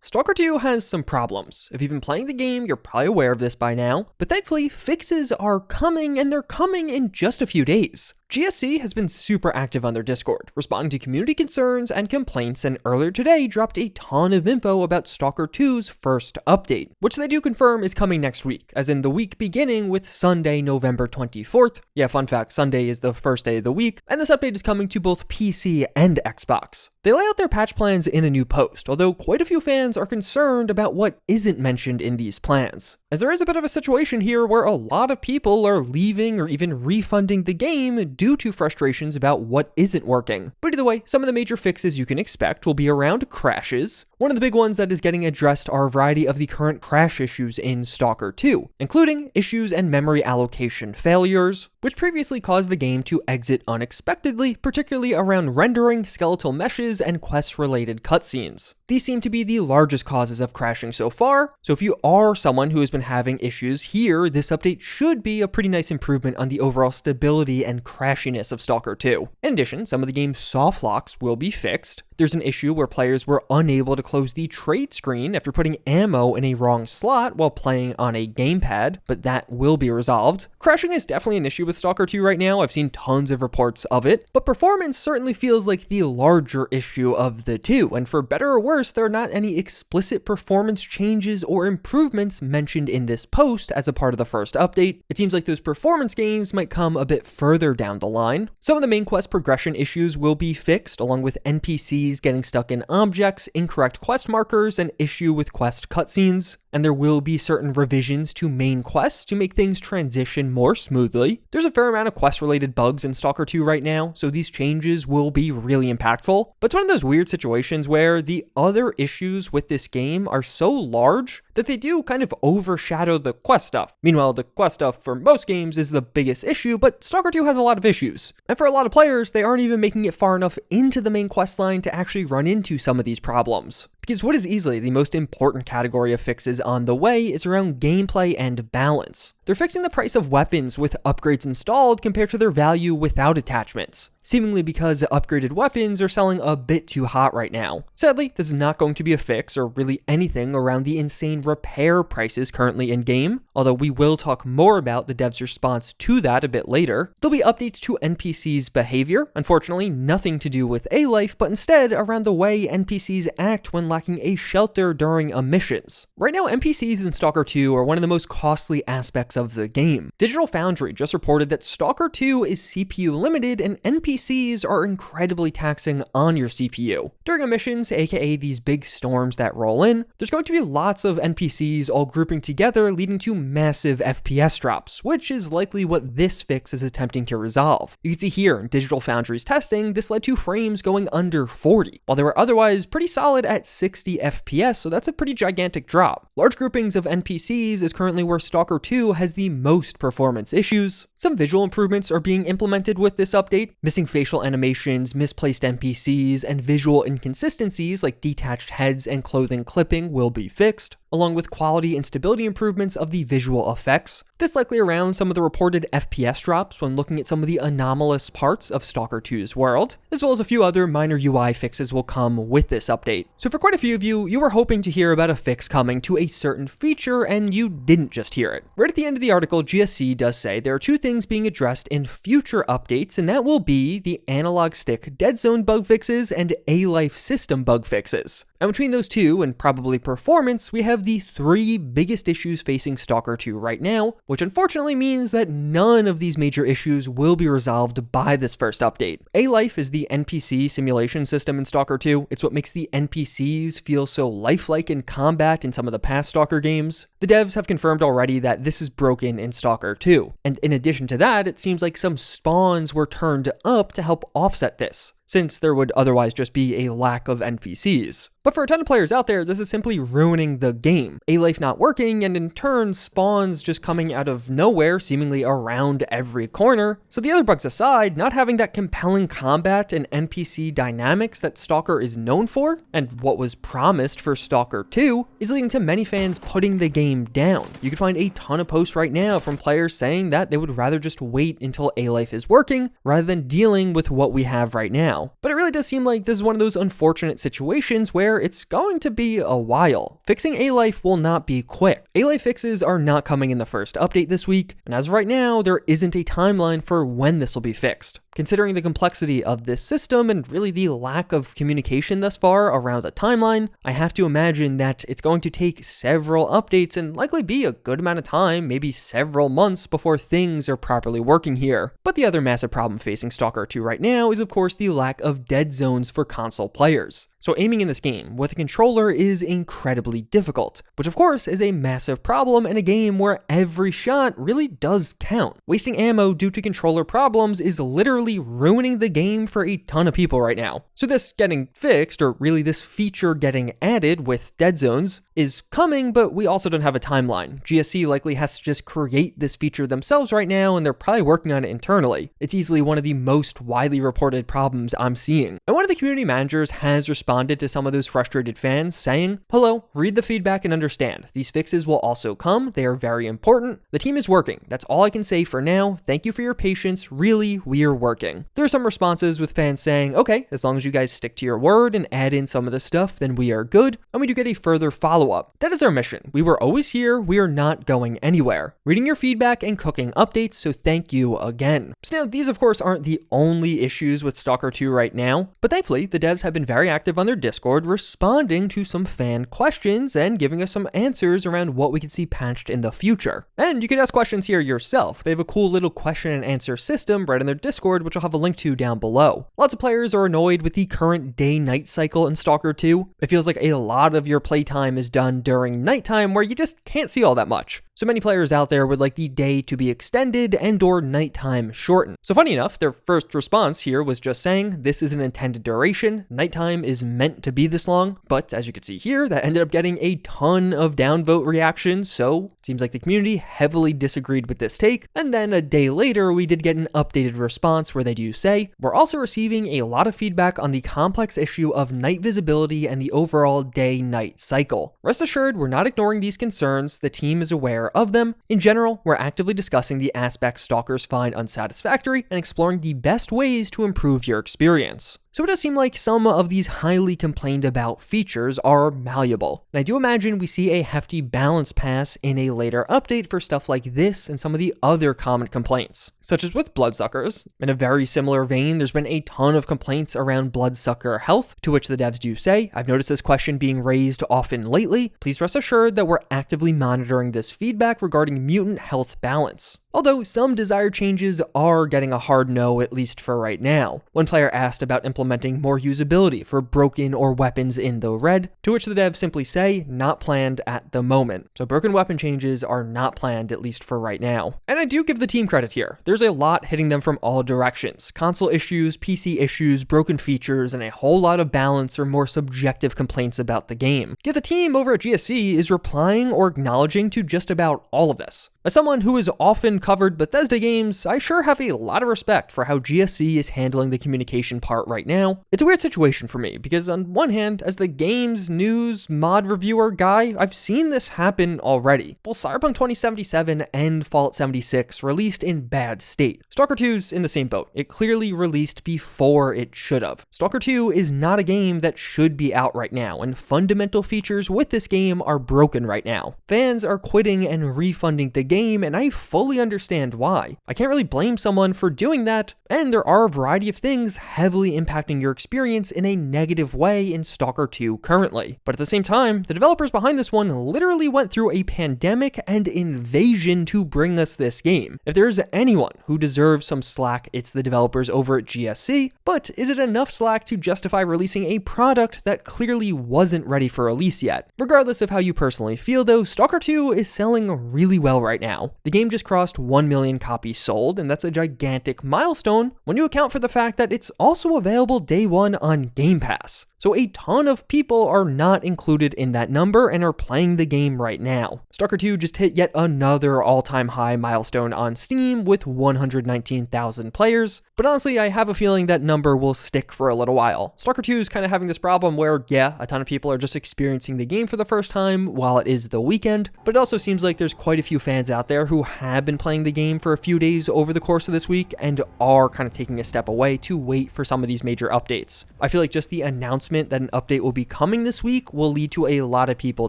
Stalker 2 has some problems. If you've been playing the game, you're probably aware of this by now, but thankfully, fixes are coming, and they're coming in just a few days. GSC has been super active on their Discord, responding to community concerns and complaints, and earlier today dropped a ton of info about Stalker 2's first update, which they do confirm is coming next week, as in the week beginning with Sunday, November 24th. Yeah, fun fact, Sunday is the first day of the week, and this update is coming to both PC and Xbox. They lay out their patch plans in a new post, although quite a few fans are concerned about what isn't mentioned in these plans, as there is a bit of a situation here where a lot of people are leaving or even refunding the game due to frustrations about what isn't working. But either way, some of the major fixes you can expect will be around crashes. One of the big ones that is getting addressed are a variety of the current crash issues in Stalker 2, including issues and memory allocation failures, which previously caused the game to exit unexpectedly, particularly around rendering, skeletal meshes, and quest-related cutscenes. These seem to be the largest causes of crashing so far, so if you are someone who has been having issues here, this update should be a pretty nice improvement on the overall stability and crashiness of Stalker 2. In addition, some of the game's soft locks will be fixed. There's an issue where players were unable to close the trade screen after putting ammo in a wrong slot while playing on a gamepad, but that will be resolved. Crashing is definitely an issue with Stalker 2 right now. I've seen tons of reports of it, but performance certainly feels like the larger issue of the two, and for better or worse, there are not any explicit performance changes or improvements mentioned in this post as a part of the first update. It seems like those performance gains might come a bit further down the line. Some of the main quest progression issues will be fixed, along with NPCs getting stuck in objects, incorrect quest markers, and issue with quest cutscenes. And there will be certain revisions to main quests to make things transition more smoothly. There's a fair amount of quest-related bugs in Stalker 2 right now, so these changes will be really impactful. But it's one of those weird situations where the other issues with this game are so large that they do kind of overshadow the quest stuff. Meanwhile, the quest stuff for most games is the biggest issue, but Stalker 2 has a lot of issues. And for a lot of players, they aren't even making it far enough into the main quest line to actually run into some of these problems. Because what is easily the most important category of fixes on the way is around gameplay and balance. They're fixing the price of weapons with upgrades installed compared to their value without attachments, seemingly because upgraded weapons are selling a bit too hot right now. Sadly, this is not going to be a fix or really anything around the insane repair prices currently in-game, although we will talk more about the devs' response to that a bit later. There'll be updates to NPCs' behavior, unfortunately nothing to do with A-Life, but instead around the way NPCs act when lacking a shelter during missions. Right now, NPCs in Stalker 2 are one of the most costly aspects of the game. Digital Foundry just reported that Stalker 2 is CPU limited and NPCs are incredibly taxing on your CPU. During missions, aka these big storms that roll in, there's going to be lots of NPCs all grouping together, leading to massive FPS drops, which is likely what this fix is attempting to resolve. You can see here in Digital Foundry's testing, this led to frames going under 40, while they were otherwise pretty solid at 60 FPS, so that's a pretty gigantic drop. Large groupings of NPCs is currently where Stalker 2 has the most performance issues. Some visual improvements are being implemented with this update. Missing facial animations, misplaced NPCs, and visual inconsistencies like detached heads and clothing clipping will be fixed, along with quality and stability improvements of the visual effects. This likely around some of the reported FPS drops when looking at some of the anomalous parts of Stalker 2's world, as well as a few other minor UI fixes will come with this update. So for quite a few of you, you were hoping to hear about a fix coming to a certain feature, and you didn't just hear it. Right at the end of the article, GSC does say there are two things being addressed in future updates, and that will be the analog stick dead zone bug fixes and A-Life system bug fixes. And between those two, and probably performance, we have the three biggest issues facing Stalker 2 right now, which unfortunately means that none of these major issues will be resolved by this first update. A-Life is the NPC simulation system in Stalker 2. It's what makes the NPCs feel so lifelike in combat in some of the past Stalker games. The devs have confirmed already that this is broken in Stalker 2. And in addition to that, it seems like some spawns were turned up to help offset this, since there would otherwise just be a lack of NPCs. But for a ton of players out there, this is simply ruining the game. A-Life not working, and in turn, spawns just coming out of nowhere, seemingly around every corner. So the other bugs aside, not having that compelling combat and NPC dynamics that Stalker is known for, and what was promised for Stalker 2, is leading to many fans putting the game down. You can find a ton of posts right now from players saying that they would rather just wait until A-Life is working, rather than dealing with what we have right now. now. But it really does seem like this is one of those unfortunate situations where it's going to be a while. Fixing A-Life will not be quick. A-Life fixes are not coming in the first update this week, and as of right now, there isn't a timeline for when this will be fixed. Considering the complexity of this system and really the lack of communication thus far around a timeline, I have to imagine that it's going to take several updates and likely be a good amount of time, maybe several months, before things are properly working here. But the other massive problem facing Stalker 2 right now is of course the lack of dead zones for console players. So aiming in this game with a controller is incredibly difficult, which of course is a massive problem in a game where every shot really does count. Wasting ammo due to controller problems is literally ruining the game for a ton of people right now. So this getting fixed, or really this feature getting added with dead zones, is coming, but we also don't have a timeline. GSC likely has to just create this feature themselves right now, and they're probably working on it internally. It's easily one of the most widely reported problems I'm seeing. And one of the community managers has responded to some of those frustrated fans saying, "Hello, read the feedback and understand. These fixes will also come. They are very important. The team is working. That's all I can say for now. Thank you for your patience. Really, we're working." There are some responses with fans saying, "Okay, as long as you guys stick to your word and add in some of the stuff, then we are good." And we do get a further follow-up. That is our mission. We were always here. We are not going anywhere. Reading your feedback and cooking updates, so thank you again. So now, these of course aren't the only issues with Stalker 2 right now, but thankfully the devs have been very active on their Discord, responding to some fan questions and giving us some answers around what we could see patched in the future. And you can ask questions here yourself. They have a cool little question and answer system right in their Discord, which I'll have a link to down below. Lots of players are annoyed with the current day-night cycle in Stalker 2. It feels like a lot of your playtime is done during nighttime, where you just can't see all that much. So many players out there would like the day to be extended and or nighttime shortened. So funny enough, their first response here was just saying, this is an intended duration. Nighttime is meant to be this long. But as you can see here, that ended up getting a ton of downvote reactions. So it seems like the community heavily disagreed with this take. And then a day later, we did get an updated response where they do say, we're also receiving a lot of feedback on the complex issue of night visibility and the overall day-night cycle. Rest assured, we're not ignoring these concerns. The team is aware of them. In general, we're actively discussing the aspects stalkers find unsatisfactory and exploring the best ways to improve your experience. So it does seem like some of these highly complained about features are malleable. And I do imagine we see a hefty balance pass in a later update for stuff like this and some of the other common complaints, such as with bloodsuckers. In a very similar vein, there's been a ton of complaints around bloodsucker health, to which the devs do say, I've noticed this question being raised often lately. Please rest assured that we're actively monitoring this feedback regarding mutant health balance. Although some desired changes are getting a hard no, at least for right now. One player asked about implementing more usability for broken or weapons in the red, to which the devs simply say, not planned at the moment. So broken weapon changes are not planned, at least for right now. And I do give the team credit here. There's a lot hitting them from all directions. Console issues, PC issues, broken features, and a whole lot of balance or more subjective complaints about the game. Yet the team over at GSC is replying or acknowledging to just about all of this. As someone who has often covered Bethesda games, I sure have a lot of respect for how GSC is handling the communication part right now. It's a weird situation for me, because on one hand, as the games, news, mod reviewer guy, I've seen this happen already. Both Cyberpunk 2077 and Fallout 76 released in bad state. Stalker 2's in the same boat. It clearly released before it should have. Stalker 2 is not a game that should be out right now, and fundamental features with this game are broken right now. Fans are quitting and refunding the game, and I fully understand why. I can't really blame someone for doing that, and there are a variety of things heavily impacting your experience in a negative way in Stalker 2 currently. But at the same time, the developers behind this one literally went through a pandemic and invasion to bring us this game. If there's anyone who deserves some slack, it's the developers over at GSC, but is it enough slack to justify releasing a product that clearly wasn't ready for release yet? Regardless of how you personally feel though, Stalker 2 is selling really well right now. The game just crossed 1 million copies sold, and that's a gigantic milestone when you account for the fact that it's also available day one on Game Pass. So a ton of people are not included in that number and are playing the game right now. Stalker 2 just hit yet another all-time high milestone on Steam with 119,000 players, but honestly, I have a feeling that number will stick for a little while. Stalker 2 is kind of having this problem where, yeah, a ton of people are just experiencing the game for the first time while it is the weekend, but it also seems like there's quite a few fans out there who have been playing the game for a few days over the course of this week and are kind of taking a step away to wait for some of these major updates. I feel like just the announcement that an update will be coming this week will lead to a lot of people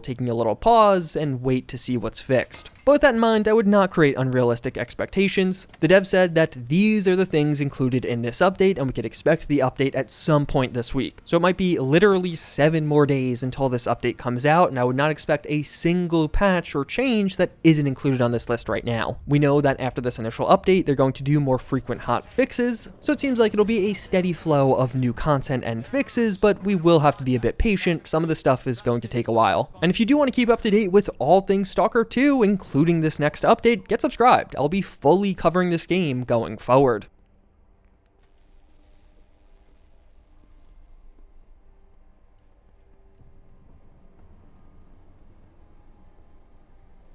taking a little pause and wait to see what's fixed. But with that in mind, I would not create unrealistic expectations. The dev said that these are the things included in this update, and we could expect the update at some point this week. So it might be literally 7 more days until this update comes out, and I would not expect a single patch or change that isn't included on this list right now. We know that after this initial update, they're going to do more frequent hot fixes, so it seems like it'll be a steady flow of new content and fixes, but we will have to be a bit patient. Some of the stuff is going to take a while. And if you do want to keep up to date with all things Stalker 2, including this next update, get subscribed. I'll be fully covering this game going forward.